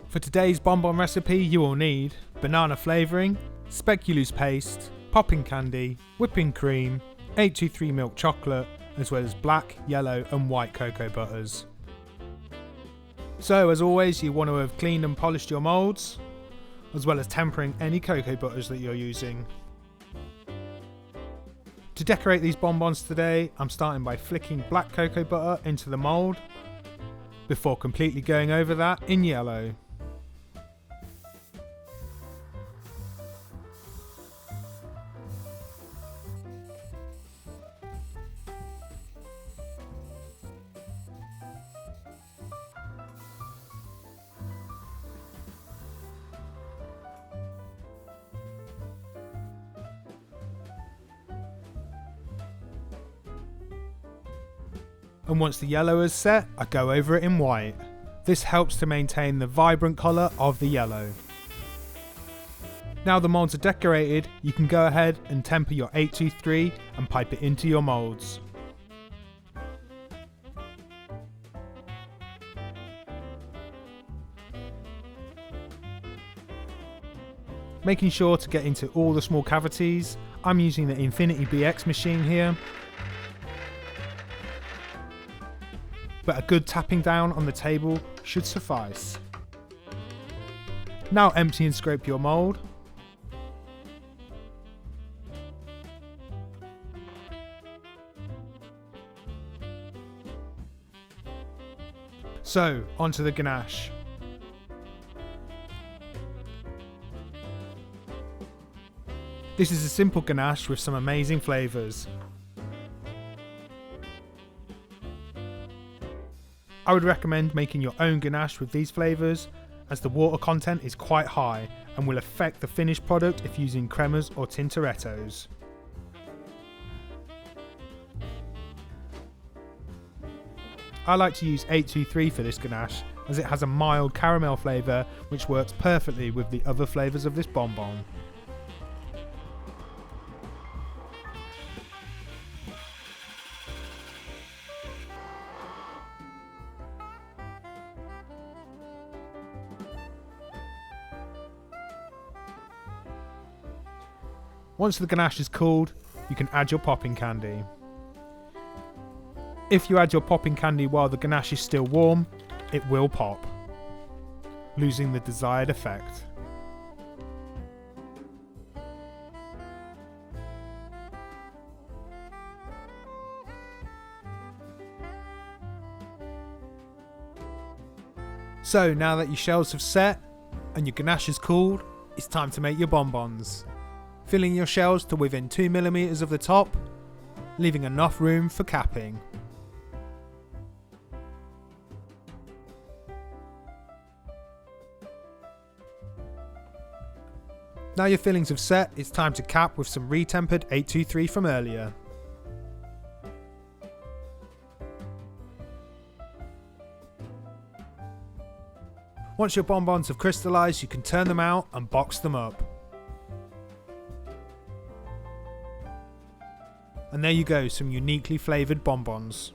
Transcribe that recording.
For today's bonbon recipe you will need banana flavouring, speculoos paste, popping candy, whipping cream, 823 milk chocolate, as well as black, yellow and white cocoa butters. So as always, you want to have cleaned and polished your moulds, as well as tempering any cocoa butters that you're using. To decorate these bonbons today, I'm starting by flicking black cocoa butter into the mould, before completely going over that in yellow. And once the yellow is set, I go over it in white. This helps to maintain the vibrant colour of the yellow. Now the moulds are decorated, you can go ahead and temper your 823 and pipe it into your moulds. Making sure to get into all the small cavities, I'm using the Infinity BX machine here. But a good tapping down on the table should suffice. Now empty and scrape your mould. So, onto the ganache. This is a simple ganache with some amazing flavours. I would recommend making your own ganache with these flavours, as the water content is quite high and will affect the finished product if using cremas or tintorettos. I like to use 823 for this ganache, as it has a mild caramel flavour which works perfectly with the other flavours of this bonbon. Once the ganache is cooled, you can add your popping candy. If you add your popping candy while the ganache is still warm, it will pop, losing the desired effect. So now that your shells have set and your ganache is cooled, it's time to make your bonbons. Filling your shells to within 2mm of the top, leaving enough room for capping. Now your fillings have set, it's time to cap with some retempered 823 from earlier. Once your bonbons have crystallised, you can turn them out and box them up. And there you go, some uniquely flavoured bonbons.